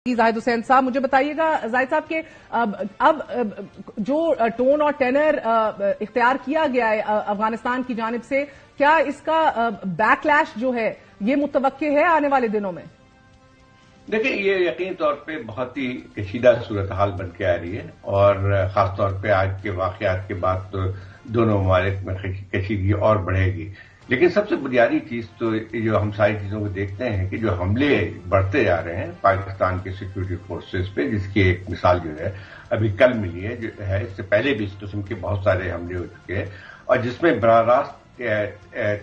زاہد حسین صاحب مجھے بتائیے گا زاہد صاحب کہ اب جو ٹون اور ٹینر اختیار کیا گیا ہے افغانستان کی جانب سے، کیا اس کا بیک لیش جو ہے یہ متوقع ہے آنے والے دنوں میں؟ دیکھیں، یہ یقینی طور پہ بہت ہی کشیدہ صورتحال بن کے آ رہی ہے، اور خاص طور پہ آج کے واقعات کے بعد تو دونوں ممالک میں کشیدگی اور بڑھے گی۔ لیکن سب سے بنیادی چیز تو جو ہم ساری چیزوں کو دیکھتے ہیں کہ جو حملے بڑھتے جا رہے ہیں پاکستان کے سیکورٹی فورسز پہ، جس کی ایک مثال جو ہے ابھی کل ملی ہے، جو ہے اس سے پہلے بھی اس قسم کے بہت سارے حملے ہو چکے ہیں، اور جس میں براہ راست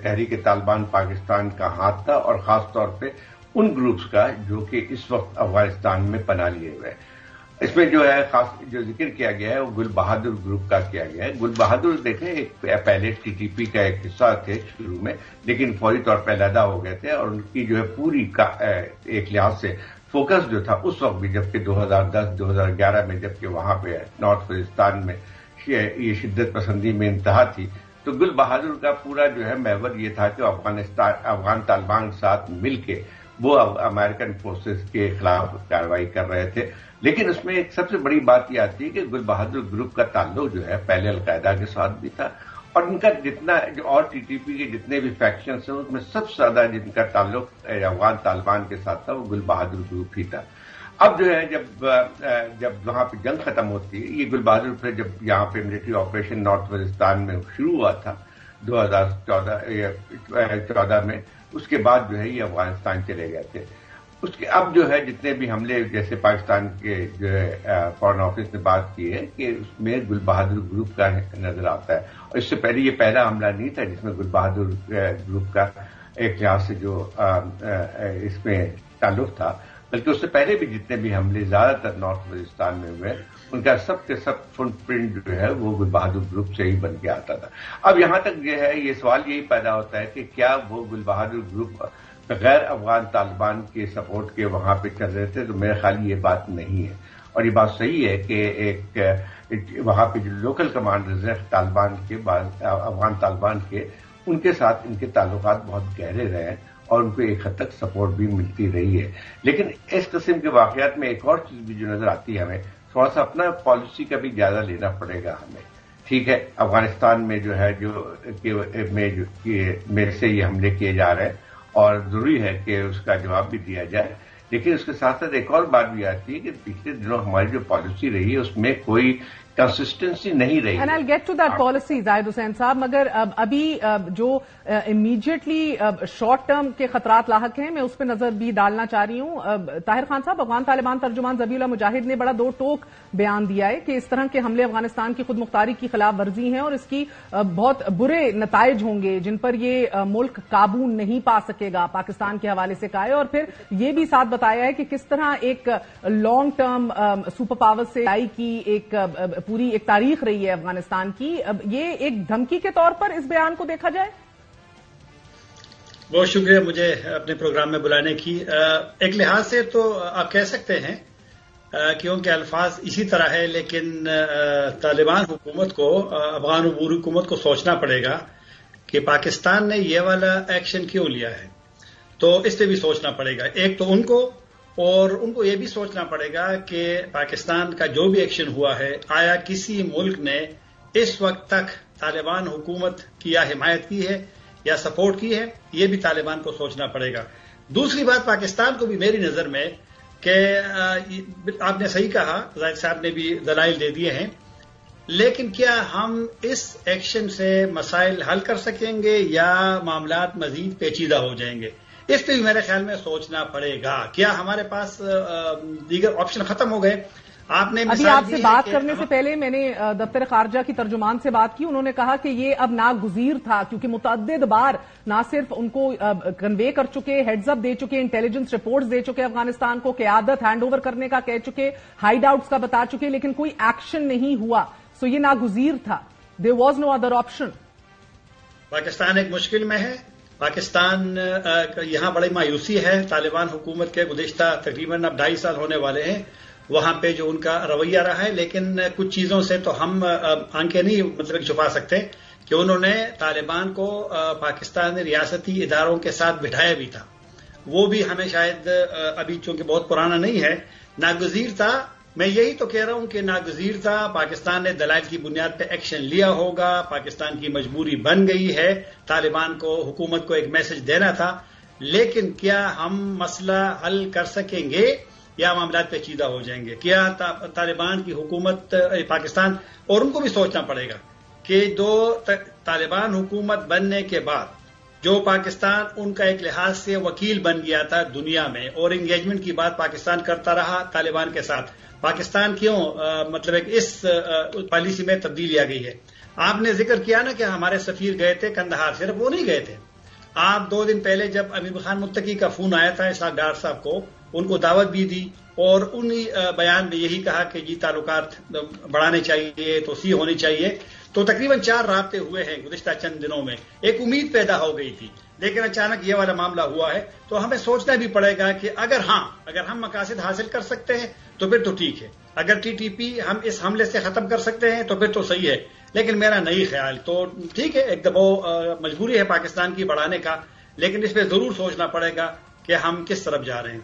تحریک طالبان پاکستان کا ہاتھ تھا، اور خاص طور پہ ان گروپس کا جو کہ اس وقت افغانستان میں پناہ لیے ہوئے ہیں۔ اس میں جو ہے خاص جو ذکر کیا گیا ہے وہ گل بہادر گروپ کا کیا گیا ہے۔ گل بہادر دیکھیں ایک پہلے ٹی ٹی پی کا ایک حصہ تھے شروع میں، لیکن فوری طور پہ علیحدہ ہو گئے تھے، اور ان کی جو ہے پوری ایک لحاظ سے فوکس جو تھا اس وقت بھی، جبکہ 2010-2011 میں جبکہ وہاں پہ نارتھ وزیرستان میں یہ شدت پسندی میں انتہا تھی، تو گل بہادر کا پورا جو ہے محور یہ تھا کہ افغان طالبان کے ساتھ مل کے وہ امریکن فورسز کے خلاف کارروائی کر رہے تھے۔ لیکن اس میں ایک سب سے بڑی بات یہ آتی ہے کہ گل بہادر گروپ کا تعلق جو ہے پہلے القاعدہ کے ساتھ بھی تھا، اور ان کا جتنا جو اور ٹی ٹی پی کے جتنے بھی فیکشنز ہیں اس میں سب سے زیادہ جن کا تعلق افغان طالبان کے ساتھ تھا وہ گل بہادر گروپ ہی تھا۔ اب جو ہے جب وہاں پہ جنگ ختم ہوتی ہے، یہ گل بہادر پھر جب یہاں پہ ملٹری آپریشن نارتھ وزیرستان میں شروع ہوا تھا 2014 میں، اس کے بعد جو ہے یہ افغانستان چلے گئے تھے۔ اس کے اب جو ہے جتنے بھی حملے، جیسے پاکستان کے جو ہے فارن آفس نے بات کی ہے کہ اس میں گل بہادر گروپ کا نظر آتا ہے، اور اس سے پہلے یہ پہلا حملہ نہیں تھا جس میں گل بہادر گروپ کا ایک لحاظ سے جو اس میں تعلق تھا، بلکہ اس سے پہلے بھی جتنے بھی حملے زیادہ تر نارتھ وزیرستان میں ہوئے ان کا سب کے سب فٹ پرنٹ جو ہے وہ گل بہادر گروپ سے ہی بن کے آتا تھا۔ اب یہاں تک جو ہے یہ سوال یہی پیدا ہوتا ہے کہ کیا وہ گل بہادر گروپ غیر افغان طالبان کے سپورٹ کے وہاں پہ چل رہے تھے؟ تو میرے خیال یہ بات نہیں ہے، اور یہ بات صحیح ہے کہ ایک وہاں پہ جو لوکل کمانڈرز ہیں طالبان کے افغان طالبان کے، ان کے ساتھ ان کے تعلقات بہت گہرے رہے ہیں، اور ان کو ایک حد تک سپورٹ بھی ملتی رہی ہے۔ لیکن اس قسم کے واقعات میں ایک اور چیز بھی جو نظر آتی ہے، ہمیں تھوڑا سا اپنا پالیسی کا بھی جائزہ لینا پڑے گا ہمیں۔ ٹھیک ہے، افغانستان میں جو ہے میں سے یہ حملے کیے جا رہے ہیں، اور ضروری ہے کہ اس کا جواب بھی دیا جائے، لیکن اس کے ساتھ ساتھ ایک اور بات بھی آتی ہے کہ پچھلے دنوں ہماری جو پالیسی رہی ہے اس میں کوئی کنسسٹنسی نہیں رہی۔ And I get to that policy Zahid Hussain صاحب، مگر ابھی جو امیڈیٹلی شارٹ ٹرم کے خطرات لاحق ہیں میں اس پہ نظر بھی ڈالنا چاہ رہی ہوں۔ طاہر خان صاحب، افغان طالبان ترجمان ذبیح اللہ مجاہد نے بڑا دو ٹوک بیان دیا ہے کہ اس طرح کے حملے افغانستان کی خود مختاری کی خلاف ورزی ہیں، اور اس کی بہت برے نتائج ہوں گے جن پر یہ ملک قابو نہیں پا سکے گا، پاکستان کے حوالے سے کہا ہے، اور پھر یہ بھی ساتھ بتایا ہے کہ کس طرح ایک لانگ ٹرم سپر پاور سے لڑائی کی ایک پوری ایک تاریخ رہی ہے افغانستان کی۔ اب یہ ایک دھمکی کے طور پر اس بیان کو دیکھا جائے؟ بہت شکریہ مجھے اپنے پروگرام میں بلانے کی۔ ایک لحاظ سے تو آپ کہہ سکتے ہیں کہ ان کے الفاظ اسی طرح ہے، لیکن طالبان حکومت کو، افغان عبوری حکومت کو سوچنا پڑے گا کہ پاکستان نے یہ والا ایکشن کیوں لیا ہے، تو اس پہ بھی سوچنا پڑے گا۔ ایک تو ان کو یہ بھی سوچنا پڑے گا کہ پاکستان کا جو بھی ایکشن ہوا ہے، آیا کسی ملک نے اس وقت تک طالبان حکومت کی یا حمایت کی ہے یا سپورٹ کی ہے، یہ بھی طالبان کو سوچنا پڑے گا۔ دوسری بات پاکستان کو بھی میری نظر میں کہ آپ نے صحیح کہا، زاہد صاحب نے بھی دلائل دے دیے ہیں، لیکن کیا ہم اس ایکشن سے مسائل حل کر سکیں گے یا معاملات مزید پیچیدہ ہو جائیں گے؟ اس پہ بھی میرے خیال میں سوچنا پڑے گا۔ کیا ہمارے پاس دیگر آپشن ختم ہو گئے؟ ابھی آپ سے بات کرنے سے پہلے میں نے دفتر خارجہ کی ترجمان سے بات کی، انہوں نے کہا کہ یہ اب ناگزیر تھا، کیونکہ متعدد بار نہ صرف ان کو کنوے کر چکے، ہیڈز اپ دے چکے، انٹیلیجنس رپورٹس دے چکے افغانستان کو، قیادت ہینڈ اوور کرنے کا کہہ چکے، ہائیڈ آؤٹس کا بتا چکے، لیکن کوئی ایکشن نہیں ہوا، سو یہ ناگزیر تھا، there was no other option. Pakistan ایک مشکل میں ہے، پاکستان یہاں بڑی مایوسی ہے طالبان حکومت کے، گزشتہ تقریباً اب 2.5 سال ہونے والے ہیں وہاں پہ جو ان کا رویہ رہا ہے، لیکن کچھ چیزوں سے تو ہم آنکھیں نہیں چھپا سکتے کہ انہوں نے طالبان کو پاکستانی ریاستی اداروں کے ساتھ بٹھایا بھی تھا۔ وہ بھی ہمیں شاید ابھی چونکہ بہت پرانا نہیں ہے، ناگزیر تھا. میں یہی تو کہہ رہا ہوں کہ ناگزیر تھا. پاکستان نے دلائل کی بنیاد پہ ایکشن لیا ہوگا. پاکستان کی مجبوری بن گئی ہے. طالبان کو, حکومت کو ایک میسج دینا تھا. لیکن کیا ہم مسئلہ حل کر سکیں گے یا معاملات پیچیدہ ہو جائیں گے؟ کیا طالبان کی حکومت, پاکستان, اور ان کو بھی سوچنا پڑے گا کہ طالبان حکومت بننے کے بعد جو پاکستان ان کا ایک لحاظ سے وکیل بن گیا تھا دنیا میں, اور انگیجمنٹ کی بات پاکستان کرتا رہا طالبان کے ساتھ, پاکستان کیوں مطلب اس پالیسی میں تبدیلی آ گئی ہے؟ آپ نے ذکر کیا نا کہ ہمارے سفیر گئے تھے کندہار. صرف وہ نہیں گئے تھے. آپ 2 دن پہلے جب امیر خان متقی کا فون آیا تھا اسحاق ڈار صاحب کو, ان کو دعوت بھی دی اور انہی بیان میں یہی کہا کہ جی تعلقات بڑھانے چاہیے, توسیع ہونی چاہیے. تو تقریباً 4 رابطے ہوئے ہیں گزشتہ چند دنوں میں. ایک امید پیدا ہو گئی تھی, لیکن اچانک یہ والا معاملہ ہوا ہے. تو ہمیں سوچنا بھی پڑے گا کہ اگر ہم مقاصد حاصل کر سکتے ہیں تو پھر تو ٹھیک ہے. اگر TTP ہم اس حملے سے ختم کر سکتے ہیں تو پھر تو صحیح ہے. لیکن میرا نہیں خیال. تو ٹھیک ہے, ایک دباؤ مجبوری ہے پاکستان کی بڑھانے کا, لیکن اس پہ ضرور سوچنا پڑے گا کہ ہم کس طرف جا رہے ہیں.